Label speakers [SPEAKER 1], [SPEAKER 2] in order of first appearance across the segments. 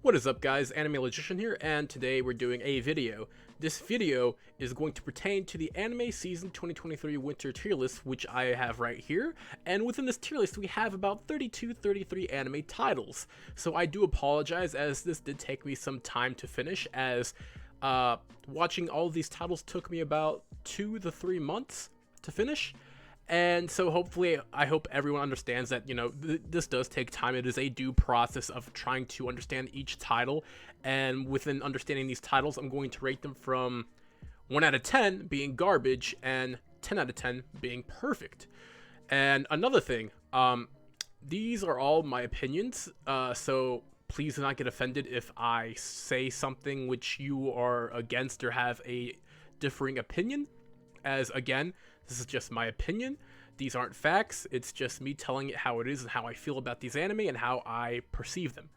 [SPEAKER 1] What is up, guys? Anime Logician here, and today we're doing a video. This video is going to pertain to the Anime Season 2023 Winter Tier List, which I have right here, and within this tier list we have about 33 anime titles. So I do apologize, as this did take me some time to finish, as watching all of these titles took me about 2 to 3 months to finish. And so hopefully, I hope everyone understands that, this does take time. It is a due process of trying to understand each title. And within understanding these titles, I'm going to rate them from 1 out of 10 being garbage and 10 out of 10 being perfect. And another thing, these are all my opinions. So please do not get offended if I say something which you are against or have a differing opinion. As again, this is just my opinion. These aren't facts. It's just me telling it how it is and how I feel about these anime and how I perceive them.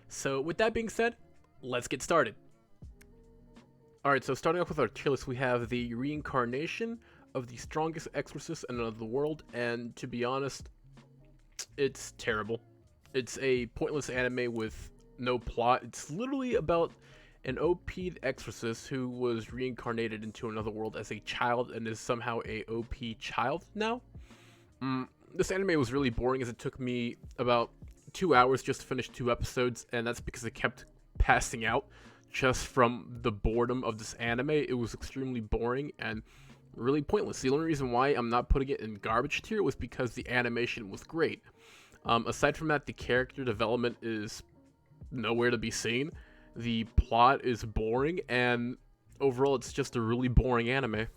[SPEAKER 1] So with that being said, let's get started. Alright, so starting off with our tier list, we have the reincarnation of the strongest exorcist in another world. And to be honest, it's terrible. It's a pointless anime with no plot. It's literally about an OP'd exorcist who was reincarnated into another world as a child and is somehow a OP child now. This anime was really boring, as it took me about 2 hours just to finish 2 episodes, and that's because it kept passing out just from the boredom of this anime. It was extremely boring and really pointless. The only reason why I'm not putting it in garbage tier was because the animation was great. Aside from that, the character development is nowhere to be seen. The plot is boring, and overall it's just a really boring anime.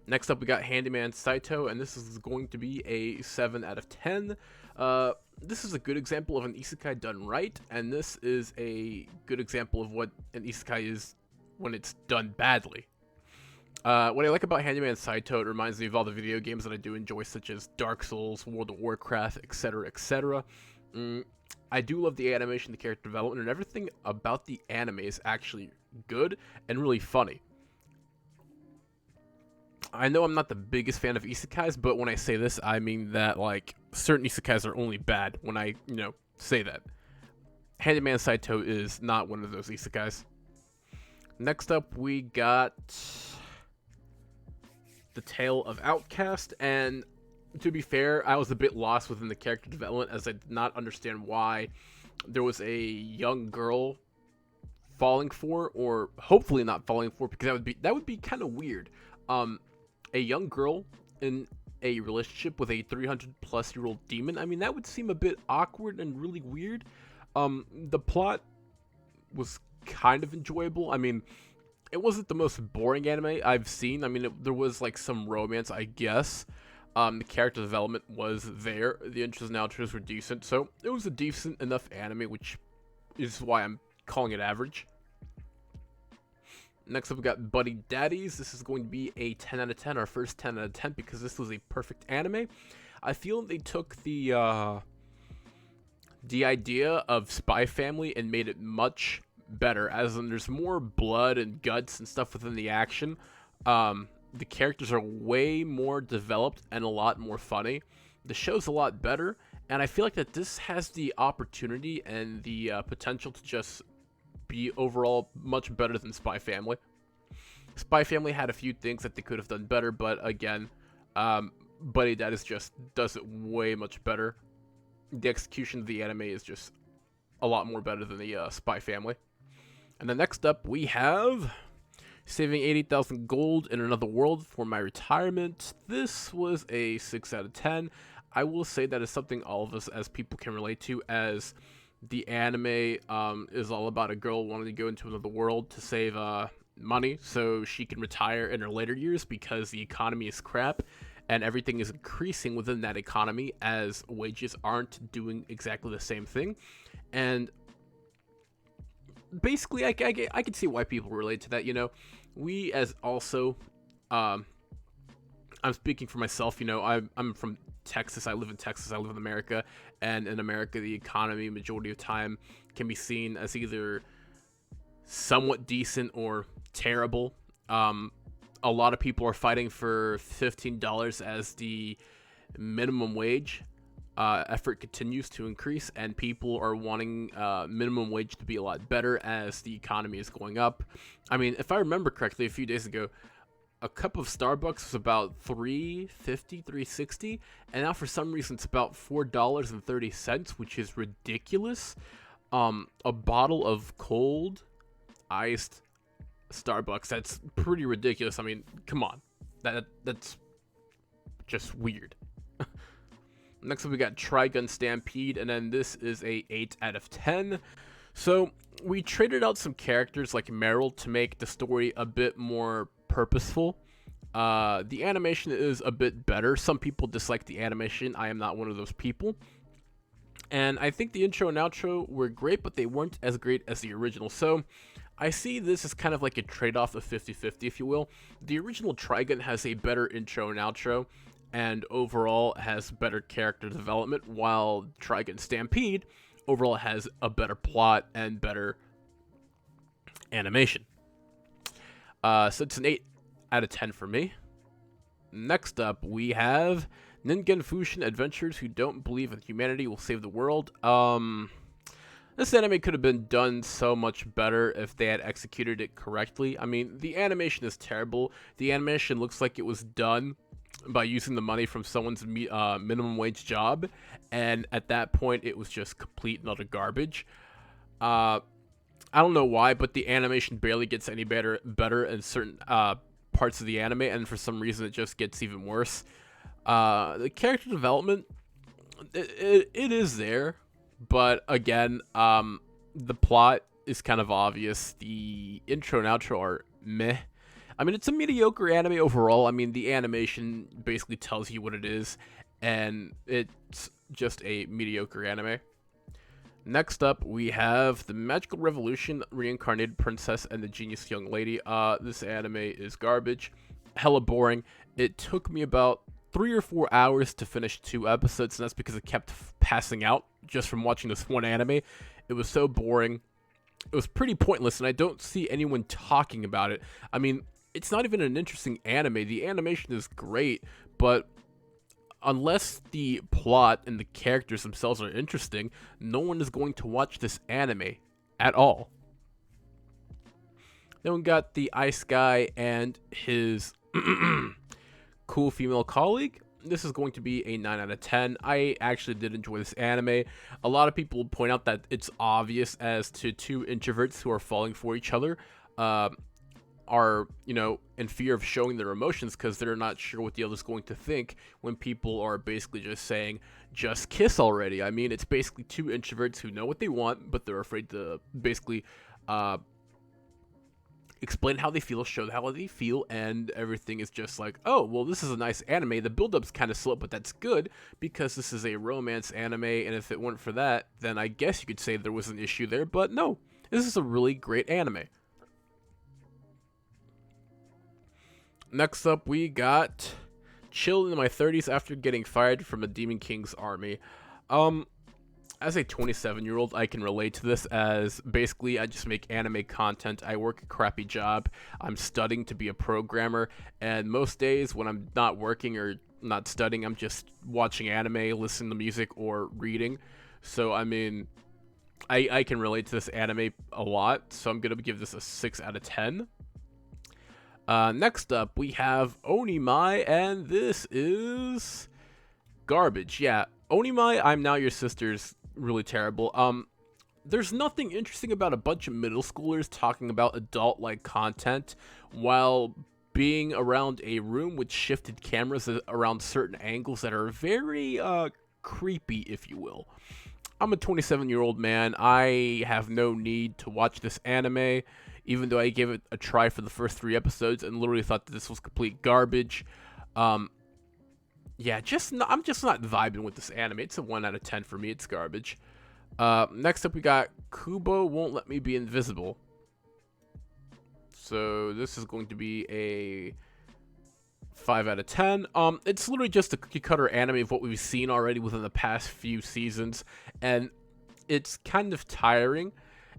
[SPEAKER 1] Next up, we got Handyman Saito, and this is going to be a 7 out of 10. This is a good example of an isekai done right, and this is a good example of what an isekai is when it's done badly. What I like about Handyman Saito, it reminds me of all the video games that I do enjoy, such as Dark Souls, World of Warcraft, etc., etc. I do love the animation, the character development, and everything about the anime is actually good and really funny. I know I'm not the biggest fan of isekais, but when I say this, I mean that, like, certain isekais are only bad when I, say that. Handyman Saito is not one of those isekais. Next up, we got The Tale of Outcast, and to be fair, I was a bit lost within the character development, as I did not understand why there was a young girl falling for, or hopefully not falling for, because that would be kind of weird. A young girl in a relationship with a 300-plus-year-old demon. I mean, that would seem a bit awkward and really weird. The plot was kind of enjoyable. I mean, it wasn't the most boring anime I've seen. I mean, there was like some romance, I guess. The character development was there. The intros and outros were decent. So it was a decent enough anime, which is why I'm calling it average. Next up, we got Buddy Daddies. This is going to be a 10 out of 10, our first 10 out of 10, because this was a perfect anime. I feel they took the idea of Spy Family and made it much better, as in there's more blood and guts and stuff within the action. The characters are way more developed and a lot more funny. The show's a lot better, and I feel like that this has the opportunity and the potential to just be overall much better than Spy Family. Spy Family had a few things that they could have done better, but again, Buddy Daddies just does it way much better. The execution of the anime is just a lot more better than the Spy Family. And then next up, we have Saving 80,000 Gold in Another World for My Retirement. This was a 6 out of 10. I will say that is something all of us as people can relate to, as the anime is all about a girl wanting to go into another world to save money so she can retire in her later years, because the economy is crap and everything is increasing within that economy as wages aren't doing exactly the same thing. And basically, I can see why people relate to that. We as also, I'm speaking for myself. I'm from Texas. I live in Texas. I live in America, and in America, the economy majority of time can be seen as either somewhat decent or terrible. A lot of people are fighting for $15 as the minimum wage, effort continues to increase, and people are wanting minimum wage to be a lot better as the economy is going up. I mean, if I remember correctly, a few days ago, a cup of Starbucks was about $3.50, $3.60, and now for some reason it's about $4.30, which is ridiculous. A bottle of cold iced Starbucks, that's pretty ridiculous. I mean, come on, that's just weird. Next up, we got Trigun Stampede, and then this is a 8 out of 10. So we traded out some characters like Meryl to make the story a bit more purposeful. The animation is a bit better. Some people dislike the animation. I am not one of those people. And I think the intro and outro were great, but they weren't as great as the original. So I see this as kind of like a trade-off of 50-50, if you will. The original Trigun has a better intro and outro, and overall has better character development, while Trigun Stampede overall has a better plot and better animation. So it's an 8 out of 10 for me. Next up, we have Ningen Fushin Adventures Who Don't Believe in Humanity Will Save the World. This anime could have been done so much better if they had executed it correctly. I mean, the animation is terrible. The animation looks like it was done by using the money from someone's minimum wage job, and at that point it was just complete and utter garbage. I don't know why, but the animation barely gets any better in certain parts of the anime, and for some reason it just gets even worse. The character development, it is there, but again, the plot is kind of obvious. The intro and outro are meh. I mean, it's a mediocre anime overall. I mean, the animation basically tells you what it is, and it's just a mediocre anime. Next up, we have The Magical Revolution, Reincarnated Princess, and the Genius Young Lady. This anime is garbage. Hella boring. It took me about 3 or 4 hours to finish 2 episodes, and that's because it kept passing out just from watching this one anime. It was so boring. It was pretty pointless, and I don't see anyone talking about it. I mean, it's not even an interesting anime. The animation is great, but unless the plot and the characters themselves are interesting, no one is going to watch this anime at all. Then we got the Ice Guy and his cool female colleague. This is going to be a 9 out of 10. I actually did enjoy this anime. A lot of people point out that it's obvious as to 2 introverts who are falling for each other are, you know, in fear of showing their emotions because they're not sure what the other's going to think when people are basically just saying, just kiss already. I mean, it's basically 2 introverts who know what they want, but they're afraid to basically explain how they feel, show how they feel, and everything is just like, oh, well, this is a nice anime. The build-up's kind of slow, but that's good because this is a romance anime, and if it weren't for that, then I guess you could say there was an issue there, but no, this is a really great anime. Next up, we got Chill in My 30s After Getting Fired from a Demon King's Army. As a 27-year-old, I can relate to this, as basically I just make anime content. I work a crappy job. I'm studying to be a programmer, and most days when I'm not working or not studying, I'm just watching anime, listening to music, or reading. So, I mean, I can relate to this anime a lot, so I'm going to give this a 6 out of 10. Next up, we have Onimai, and this is garbage. Yeah, Onimai, I'm Now Your Sister's really terrible. There's nothing interesting about a bunch of middle schoolers talking about adult-like content while being around a room with shifted cameras around certain angles that are very, creepy, if you will. I'm a 27-year-old man. I have no need to watch this anime, even though I gave it a try for the first 3 episodes and literally thought that this was complete garbage. Yeah, I'm just not vibing with this anime. It's a 1 out of 10 for me. It's garbage. Next up, we got Kubo Won't Let Me Be Invisible. So this is going to be a 5 out of 10. It's literally just a cookie-cutter anime of what we've seen already within the past few seasons, and it's kind of tiring.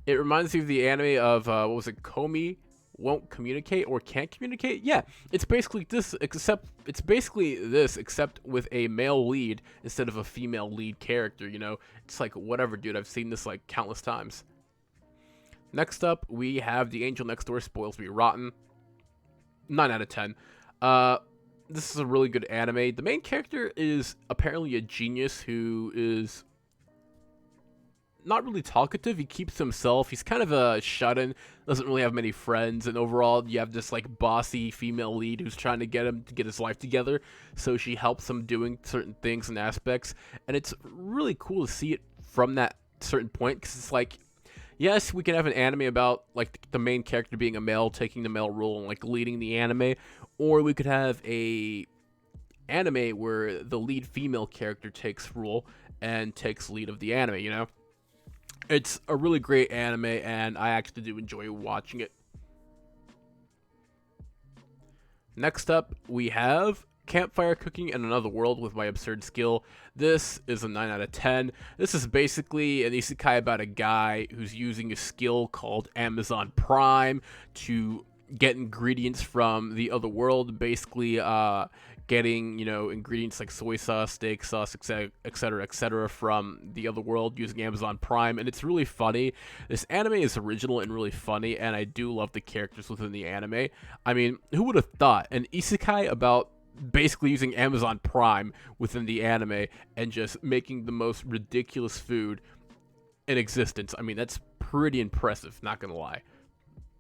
[SPEAKER 1] It reminds me of the anime of, what was it, Komi? won't communicate or can't communicate. Yeah, it's basically this, except with a male lead instead of a female lead character. You know, it's like whatever, dude. I've seen this like countless times. Next up, we have The Angel Next Door Spoils Me Rotten. 9 out of 10. This is a really good anime. The main character is apparently a genius who is not really talkative. He keeps to himself. He's kind of a shut-in, doesn't really have many friends, and overall you have this like bossy female lead who's trying to get him to get his life together, so she helps him doing certain things and aspects, and it's really cool to see it from that certain point, because it's like, yes, we can have an anime about like the main character being a male, taking the male role and like leading the anime, or we could have a anime where the lead female character takes role and takes lead of the anime, you know? It's a really great anime, and I actually do enjoy watching it. Next up, we have Campfire Cooking in Another World with My Absurd Skill. This is a 9 out of 10. This is basically an isekai about a guy who's using a skill called Amazon Prime to get ingredients from the other world, basically getting, you know, ingredients like soy sauce, steak sauce, etc., from the other world using Amazon Prime, and it's really funny. This anime is original and really funny, and I do love the characters within the anime. I mean, who would have thought an isekai about basically using Amazon Prime within the anime and just making the most ridiculous food in existence? I mean, that's pretty impressive, not gonna lie.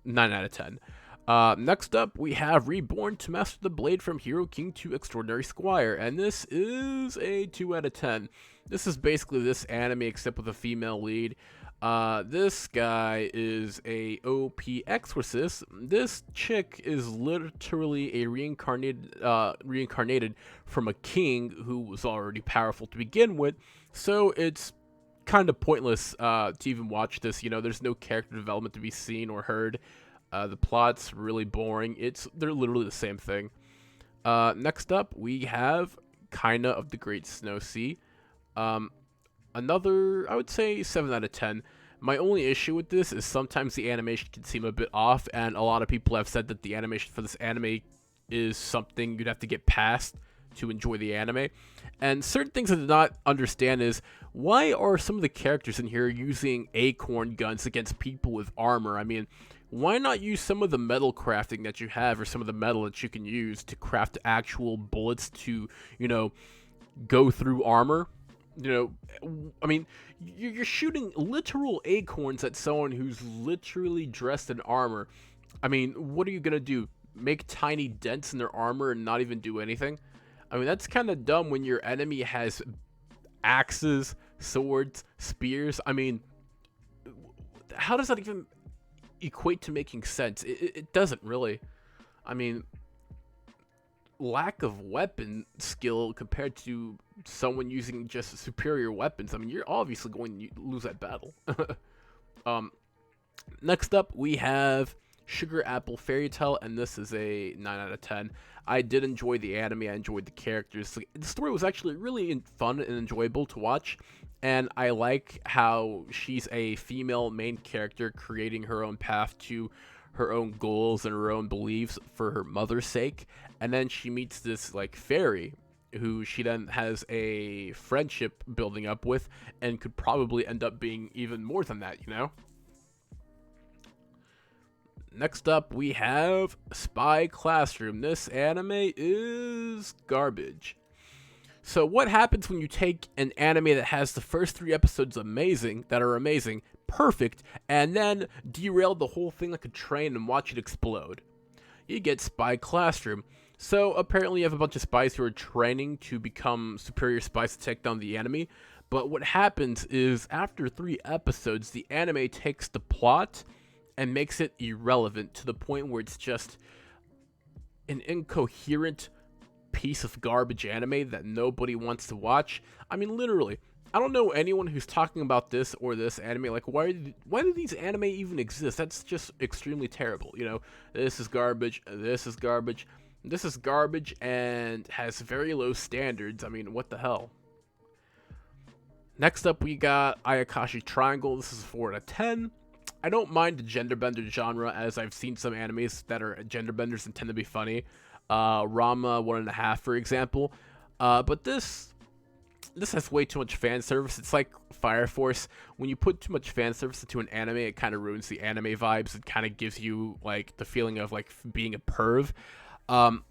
[SPEAKER 1] 9 out of 10. Next up, we have Reborn to Master the Blade from Hero King to Extraordinary Squire, and this is a 2 out of 10. This is basically this anime except with a female lead. This guy is a OP exorcist. This chick is literally a reincarnated from a king who was already powerful to begin with, so it's kind of pointless to even watch this. You know, there's no character development to be seen or heard. The plot's really boring. They're literally the same thing. Next up, we have Kaina of the Great Snow Sea. Another, I would say, 7 out of 10. My only issue with this is sometimes the animation can seem a bit off, and a lot of people have said that the animation for this anime is something you'd have to get past to enjoy the anime. And certain things I did not understand is, why are some of the characters in here using acorn guns against people with armor? I mean, why not use some of the metal crafting that you have, or some of the metal that you can use to craft actual bullets to, you know, go through armor? You know, I mean, you're shooting literal acorns at someone who's literally dressed in armor. I mean, what are you gonna do? Make tiny dents in their armor and not even do anything? I mean, that's kind of dumb when your enemy has axes, swords, spears. I mean, how does that even equate to making sense? It doesn't really. I mean, lack of weapon skill compared to someone using just superior weapons, I mean, you're obviously going to lose that battle. Next up, we have Sugar Apple Fairy Tale, and this is a 9 out of 10. I did enjoy the anime. I enjoyed the characters. The story was actually really fun and enjoyable to watch, and I like how she's a female main character creating her own path to her own goals and her own beliefs for her mother's sake. And then she meets this like fairy who she then has a friendship building up with, and could probably end up being even more than that, you know? Next up, we have Spy Classroom. This anime is garbage. So what happens when you take an anime that has the first 3 episodes amazing, perfect, and then derail the whole thing like a train and watch it explode? You get Spy Classroom. So apparently you have a bunch of spies who are training to become superior spies to take down the enemy. But what happens is, after 3 episodes, the anime takes the plot and makes it irrelevant to the point where it's just an incoherent piece of garbage anime that nobody wants to watch. I mean, literally, I don't know anyone who's talking about this or this anime. Like, why do these anime even exist? That's just extremely terrible. You know, this is garbage, this is garbage, this is garbage, and has very low standards. I mean, what the hell? Next up, we got Ayakashi Triangle. This is 4 out of 10. I don't mind the gender bender genre, as I've seen some animes that are gender benders and tend to be funny. Rama 1.5, for example. But this has way too much fan service. It's like Fire Force. When you put too much fan service into an anime, it kind of ruins the anime vibes. It kind of gives you like the feeling of like being a perv. I'm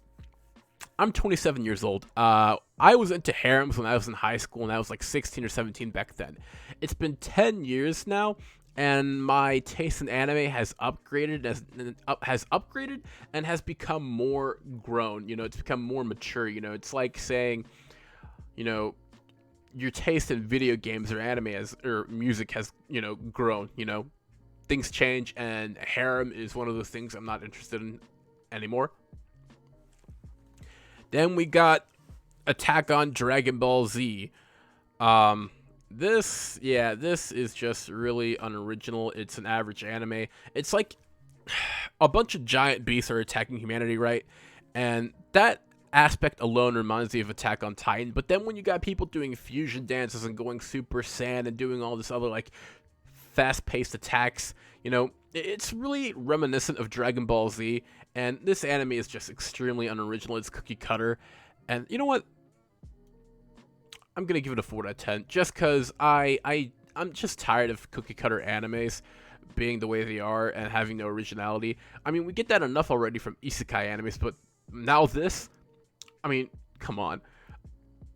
[SPEAKER 1] 27 years old. I was into harems when I was in high school, and I was like 16 or 17 back then. It's been 10 years now, and my taste in anime has upgraded, and has become more grown. You know, it's become more mature. You know, it's like saying, you know, your taste in video games or or music has, you know, grown. You know, things change, and harem is one of those things I'm not interested in anymore. Then we got Attack on Dragon Ball Z. This is just really unoriginal. It's an average anime. It's like a bunch of giant beasts are attacking humanity, right? And that aspect alone reminds me of Attack on Titan. But then when you got people doing fusion dances and going Super Saiyan and doing all this other like fast-paced attacks, you know, it's really reminiscent of Dragon Ball Z. And this anime is just extremely unoriginal. It's cookie cutter. And you know what? I'm going to give it a 4 out of 10. Just because I'm just tired of cookie cutter animes being the way they are and having no originality. I mean, we get that enough already from isekai animes, but now this? I mean, come on.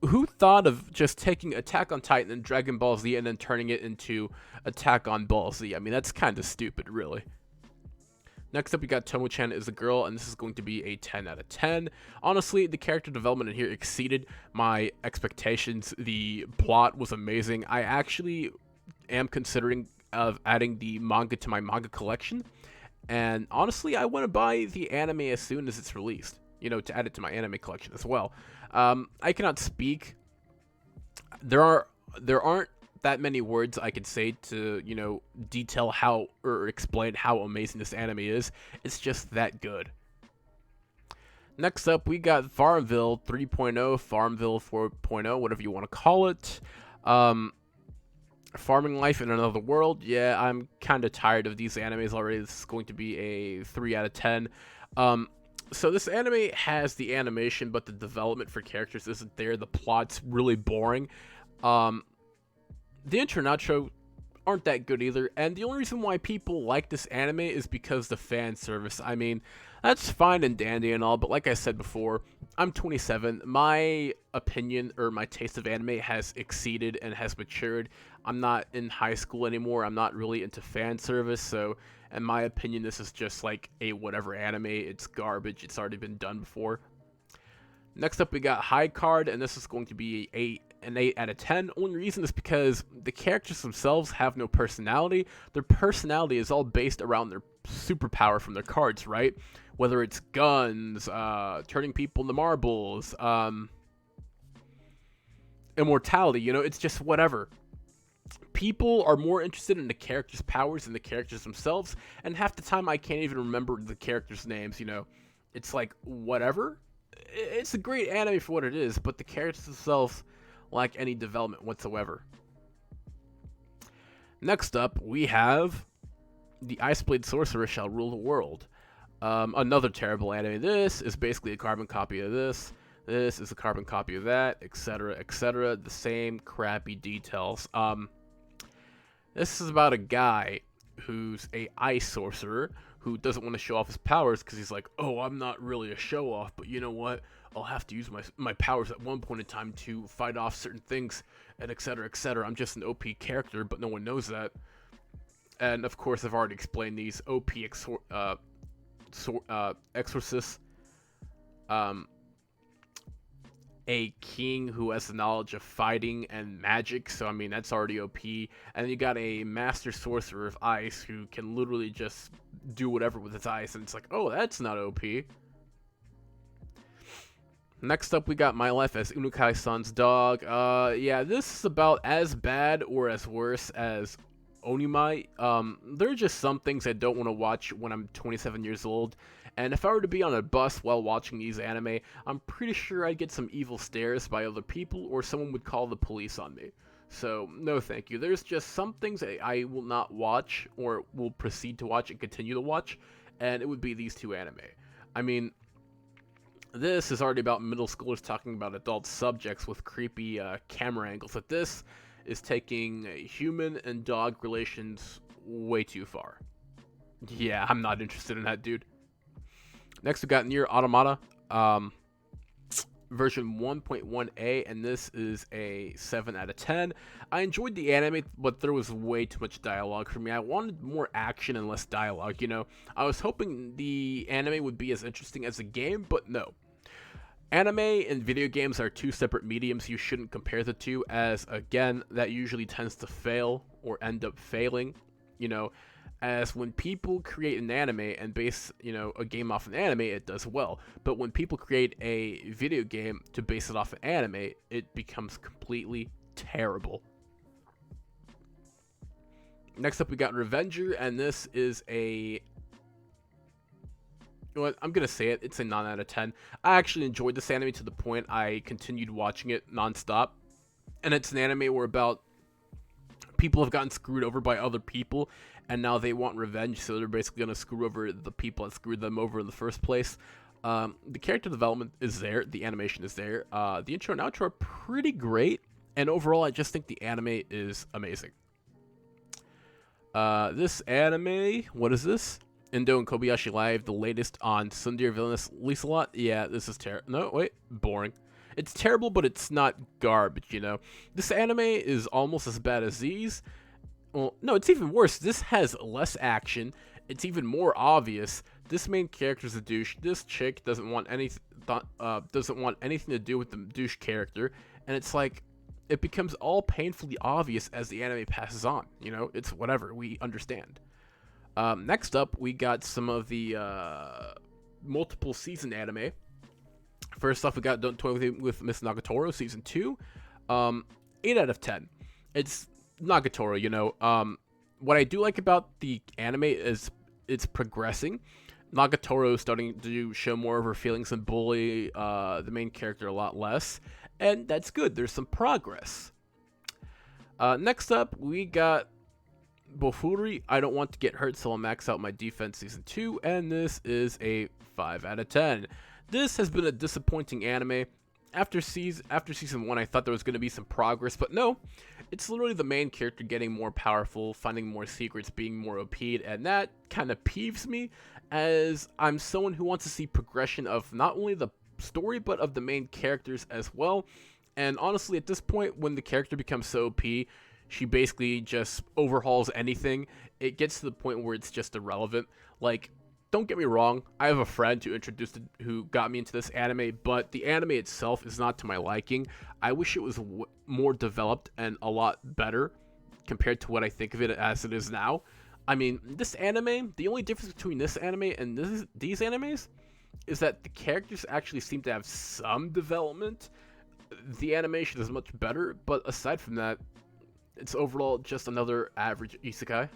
[SPEAKER 1] Who thought of just taking Attack on Titan and Dragon Ball Z and then turning it into Attack on Ball Z? I mean, that's kind of stupid, really. Next up, we got Tomo-chan is a girl, and this is going to be a 10 out of 10. Honestly, the character development in here exceeded my expectations. The plot was amazing. I actually am considering of adding the manga to my manga collection. And honestly, I want to buy the anime as soon as it's released, you know, to add it to my anime collection as well. I cannot speak. There aren't that many words I could say to, you know, detail how or explain how amazing this anime is. It's just that good. Next up, we got Farmville 3.0, Farmville 4.0, whatever you want to call it. Farming life in another world. Yeah, I'm kind of tired of these animes already. This is going to be a 3 out of 10. So this anime has the animation, but the development for characters isn't there. The plot's really boring. The intro and outro aren't that good either, and the only reason why people like this anime is because the fan service. I mean, that's fine and dandy and all, but like I said before, I'm 27. My opinion or my taste of anime has exceeded and has matured. I'm not in high school anymore. I'm not really into fan service, so in my opinion, this is just like a whatever anime. It's garbage. It's already been done before. Next up, we got High Card, and this is going to be an 8 out of 10. Only reason is because the characters themselves have no personality. Their personality is all based around their superpower from their cards, right? Whether it's guns, turning people into marbles, immortality, you know, it's just whatever. People are more interested in the characters' powers than the characters themselves, and half the time I can't even remember the characters' names, you know. It's like, whatever. It's a great anime for what it is, but the characters themselves lack any development whatsoever. Next up, we have The Ice Blade Sorcerer Shall Rule the World. Another terrible anime. This is basically a carbon copy of this. This is a carbon copy of that, etc., etc. The same crappy details. This is about a guy who's a ice sorcerer who doesn't want to show off his powers because he's like, oh, I'm not really a show-off, but you know what? I'll have to use my powers at one point in time to fight off certain things, and etc., etc. I'm just an OP character, but no one knows that. And of course, I've already explained these OP exorcists. A king who has the knowledge of fighting and magic, so I mean that's already OP. And then you got a master sorcerer of ice who can literally just do whatever with his ice, and it's like, oh, that's not OP. Next up, we got My Life as Unukai-san's Dog. Yeah, this is about as bad or as worse as Onimai. There are just some things I don't want to watch when I'm 27 years old. And if I were to be on a bus while watching these anime, I'm pretty sure I'd get some evil stares by other people, or someone would call the police on me. So, no thank you. There's just some things that I will not watch or will proceed to watch and continue to watch, and it would be these two anime. I mean, this is already about middle schoolers talking about adult subjects with creepy camera angles, but this is taking human and dog relations way too far. Yeah, I'm not interested in that, dude. Next, we got Nier Automata. Version 1.1a, and this is a 7 out of 10. I enjoyed the anime, but there was way too much dialogue for me. I wanted more action and less dialogue, you know? I was hoping the anime would be as interesting as the game, but no. Anime and video games are two separate mediums. You shouldn't compare the two, as, again, that usually tends to fail or end up failing, you know? As when people create an anime and base, a game off an anime, it does well. But when people create a video game to base it off an anime, it becomes completely terrible. Next up, we got Revenger, and this is a... I'm going to say it. It's a 9 out of 10. I actually enjoyed this anime to the point I continued watching it nonstop. And it's an anime where about people have gotten screwed over by other people, and now they want revenge, so they're basically going to screw over the people that screwed them over in the first place. The character development is there, the animation is there, the intro and outro are pretty great, and overall I just think the anime is amazing. This anime, what is this? Indo and Kobayashi Live, the latest on Tsundere Villainous Liselot. Yeah, this is terrible. No, wait, boring. It's terrible, but it's not garbage, you know? This anime is almost as bad as these. Well, no, it's even worse. This has less action. It's even more obvious. This main character's a douche. This chick doesn't want anything to do with the douche character, and it's like it becomes all painfully obvious as the anime passes on. You know, it's whatever. We understand. Next up, we got some of the multiple season anime. First off, we got Don't Toy with Miss Nagatoro Season 2. 8 out of 10. It's Nagatoro, you know. What I do like about the anime is it's progressing. Nagatoro is starting to show more of her feelings and bully the main character a lot less. And that's good. There's some progress. Next up, we got Bofuri, I Don't Want to Get Hurt, so I'll max out my defense Season 2, and this is a 5 out of 10. This has been a disappointing anime. After Season 1, I thought there was going to be some progress, but no. It's literally the main character getting more powerful, finding more secrets, being more OP'd, and that kind of peeves me, as I'm someone who wants to see progression of not only the story, but of the main characters as well. And honestly, at this point, when the character becomes so OP, she basically just overhauls anything. It gets to the point where it's just irrelevant. Like, don't get me wrong, I have a friend who got me into this anime, but the anime itself is not to my liking. I wish it was more developed and a lot better compared to what I think of it as it is now. I mean, this anime, the only difference between this anime and these animes is that the characters actually seem to have some development. The animation is much better, but aside from that, it's overall just another average isekai.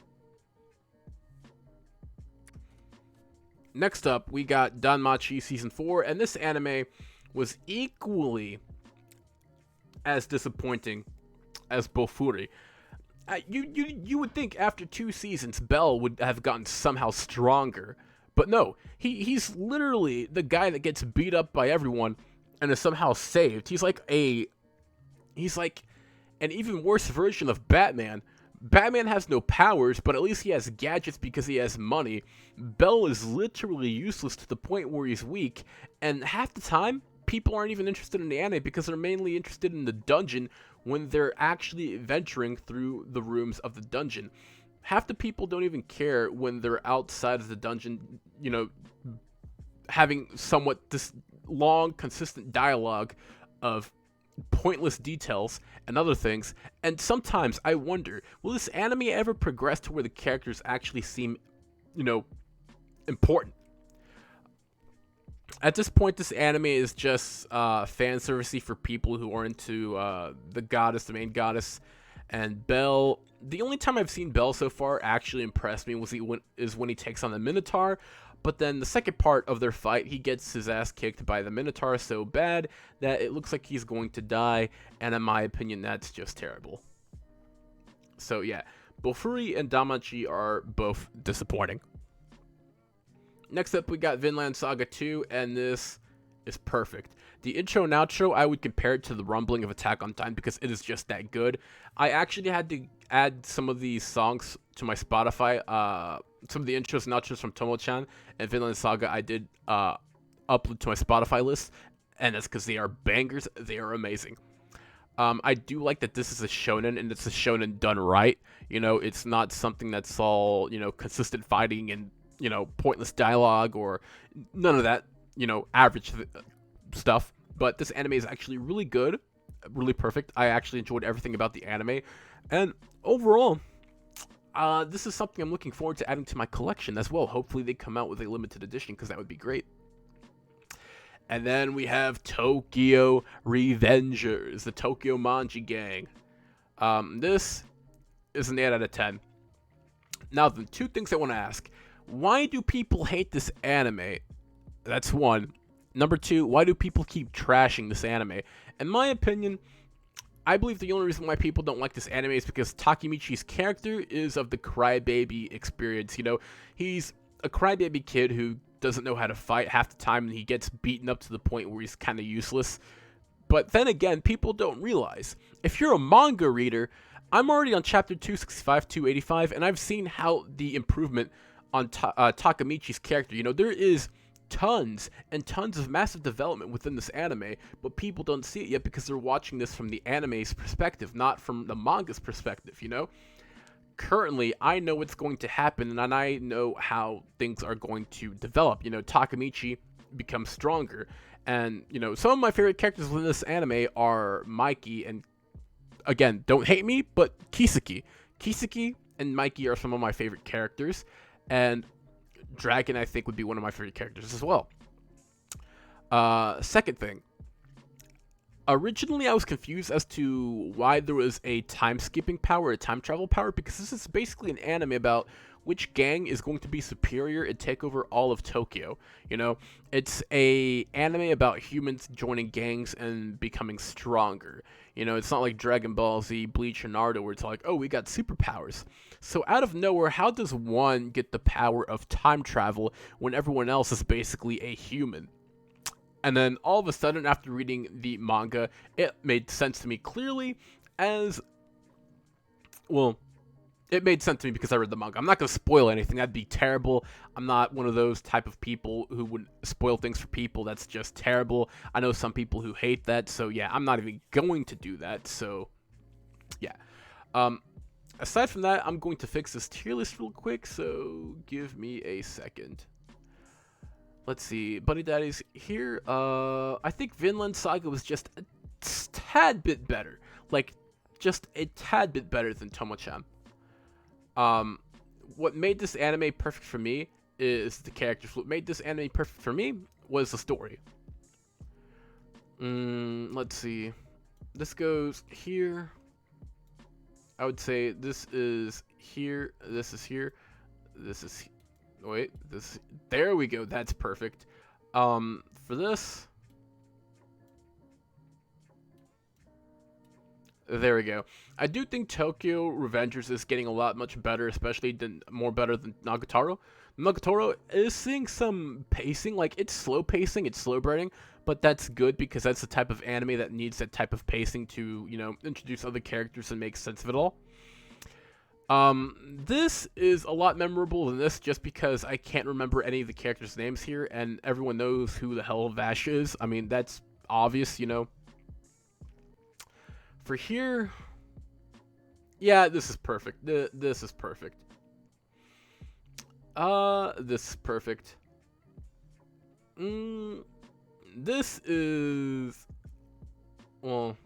[SPEAKER 1] Next up, we got Danmachi Season 4, and this anime was equally as disappointing as Bofuri. You would think after 2 seasons, Bell would have gotten somehow stronger, but no, he's literally the guy that gets beat up by everyone and is somehow saved. He's like an even worse version of Batman. Batman has no powers, but at least he has gadgets because he has money. Bell is literally useless to the point where he's weak, and half the time, people aren't even interested in the anime because they're mainly interested in the dungeon when they're actually venturing through the rooms of the dungeon. Half the people don't even care when they're outside of the dungeon, you know, having somewhat this long, consistent dialogue of pointless details and other things. And sometimes I wonder, will this anime ever progress to where the characters actually seem, you know, important? At this point, this anime is just fan servicey for people who are into the main goddess, and Bell. The only time I've seen Bell so far actually impress me is when he takes on the Minotaur. But then the second part of their fight, he gets his ass kicked by the Minotaur so bad that it looks like he's going to die, and in my opinion, that's just terrible. So yeah, Bofuri and Damachi are both disappointing. Next up, we got Vinland Saga 2, and this is perfect. The intro and outro, I would compare it to the rumbling of Attack on Titan because it is just that good. I actually had to add some of these songs to my Spotify. Some of the intros and outros from Tomo-chan and Vinland Saga I did upload to my Spotify list, and that's because they are bangers. They are amazing. I do like that this is a shonen, and it's a shonen done right. You know, it's not something that's all, you know, consistent fighting and, you know, pointless dialogue or none of that, you know, average stuff. But this anime is actually really good, really perfect. I actually enjoyed everything about the anime, and overall, this is something I'm looking forward to adding to my collection as well. Hopefully they come out with a limited edition, because that would be great. And then we have Tokyo Revengers, the Tokyo Manji Gang. This is an 8 out of 10. Now, the two things I want to ask. Why do people hate this anime? That's one. Number two, why do people keep trashing this anime? In my opinion, I believe the only reason why people don't like this anime is because Takemichi's character is of the crybaby experience. You know, he's a crybaby kid who doesn't know how to fight half the time, and he gets beaten up to the point where he's kind of useless. But then again, people don't realize, if you're a manga reader, I'm already on chapter 265, 285, and I've seen how the improvement on Takemichi's character, you know, there is tons and tons of massive development within this anime, but people don't see it yet because they're watching this from the anime's perspective, not from the manga's perspective, you know? Currently, I know what's going to happen, and I know how things are going to develop. You know, Takemichi becomes stronger, and, you know, some of my favorite characters within this anime are Mikey and, again, don't hate me, but Kiseki. Kiseki and Mikey are some of my favorite characters, and Dragon, I think, would be one of my favorite characters as well. Second thing. Originally, I was confused as to why there was a time-skipping power, a time travel power, because this is basically an anime about which gang is going to be superior and take over all of Tokyo. You know, it's a anime about humans joining gangs and becoming stronger. You know, it's not like Dragon Ball Z, Bleach, or Naruto, where it's like, oh, we got superpowers. So out of nowhere, how does one get the power of time travel when everyone else is basically a human? And then all of a sudden, after reading the manga, it made sense to me clearly as, well, it made sense to me because I read the manga. I'm not going to spoil anything. That'd be terrible. I'm not one of those type of people who would spoil things for people. That's just terrible. I know some people who hate that. So yeah, I'm not even going to do that. So yeah. Aside from that, I'm going to fix this tier list real quick. So give me a second. Let's see, Buddy Daddy's here. I think Vinland Saga was just a tad bit better. Like, just a tad bit better than Tomo-chan. What made this anime perfect for me is the characters. What made this anime perfect for me was the story. Let's see. This goes here. I would say this is here. This is here. This is here. Wait, this, there we go, that's perfect. For this, there we go. I do think Tokyo Revengers is getting a lot much better, especially more better than Nagatoro. Nagatoro is seeing some pacing, like it's slow pacing, it's slow burning, but that's good because that's the type of anime that needs that type of pacing to, you know, introduce other characters and make sense of it all. This is a lot memorable than this just because I can't remember any of the characters' names here, and everyone knows who the hell Vash is. I mean, that's obvious, you know. For here, yeah, this is perfect. This is perfect. This is perfect. This is, well,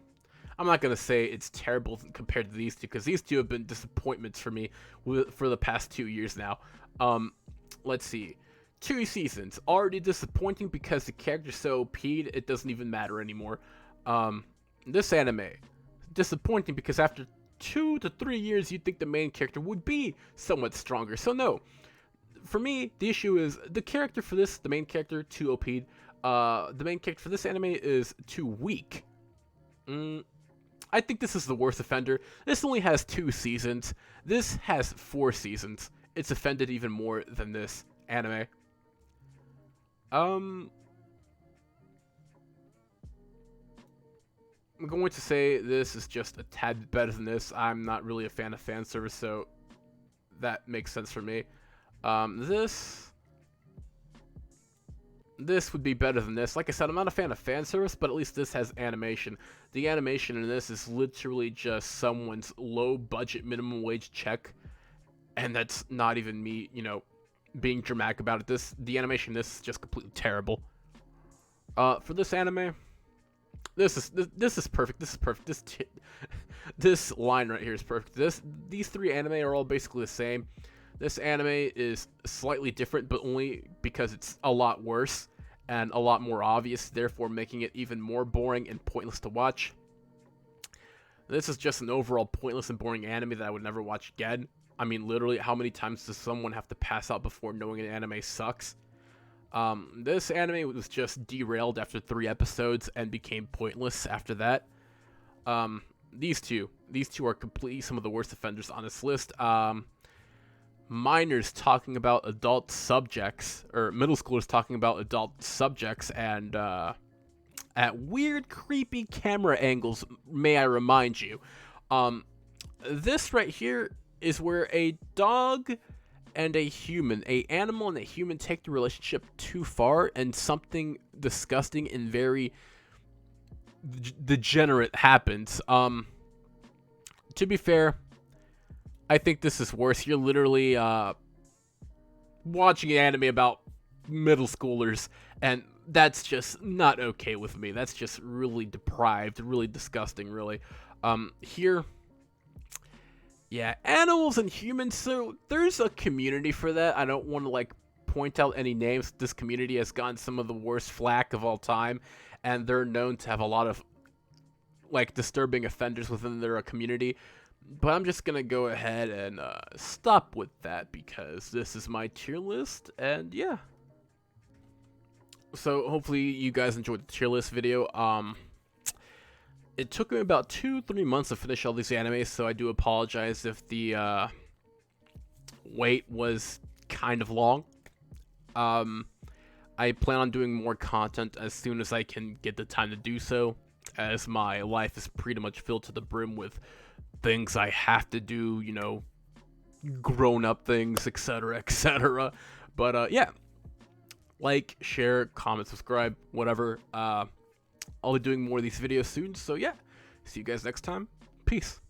[SPEAKER 1] I'm not going to say it's terrible compared to these two, because these two have been disappointments for me for the past 2 years now. Let's see. 2 seasons. Already disappointing because the character's so OP'd, it doesn't even matter anymore. This anime. Disappointing because after 2 to 3 years, you'd think the main character would be somewhat stronger. So no. For me, the issue is the character for this, the main character, too OP'd. The main character for this anime is too weak. I think this is the worst offender. This only has 2 seasons. This has 4 seasons. It's offended even more than this anime. I'm going to say this is just a tad better than this. I'm not really a fan of fan service, so that makes sense for me. This would be better than this. Like I said, I'm not a fan of fan service, but at least this has animation. The animation in this is literally just someone's low budget minimum wage check, and that's not even me, being dramatic about it. The animation in this is just completely terrible. For this anime, this is perfect. This is perfect. This line right here is perfect. These 3 anime are all basically the same. This anime is slightly different, but only because it's a lot worse and a lot more obvious, therefore making it even more boring and pointless to watch. This is just an overall pointless and boring anime that I would never watch again. I mean, literally, how many times does someone have to pass out before knowing an anime sucks? This anime was just derailed after 3 episodes and became pointless after that. These two are completely some of the worst offenders on this list. Minors talking about adult subjects, or middle schoolers talking about adult subjects, and at weird, creepy camera angles, may I remind you. This right here is where a dog and a human, a animal and a human, take the relationship too far, and something disgusting and very degenerate happens. To be fair, I think this is worse. You're literally watching an anime about middle schoolers, and that's just not okay with me. That's just really deprived, really disgusting, really. Here, yeah, animals and humans, so there's a community for that. I don't want to, point out any names. This community has gotten some of the worst flack of all time, and they're known to have a lot of, disturbing offenders within their community. But I'm just going to go ahead and stop with that because this is my tier list, and yeah. So hopefully you guys enjoyed the tier list video. It took me about 2-3 months to finish all these animes, so I do apologize if the wait was kind of long. I plan on doing more content as soon as I can get the time to do so, as my life is pretty much filled to the brim with things I have to do, grown-up things, etc., etc. But, yeah. Like, share, comment, subscribe, whatever. I'll be doing more of these videos soon, so yeah. See you guys next time. Peace.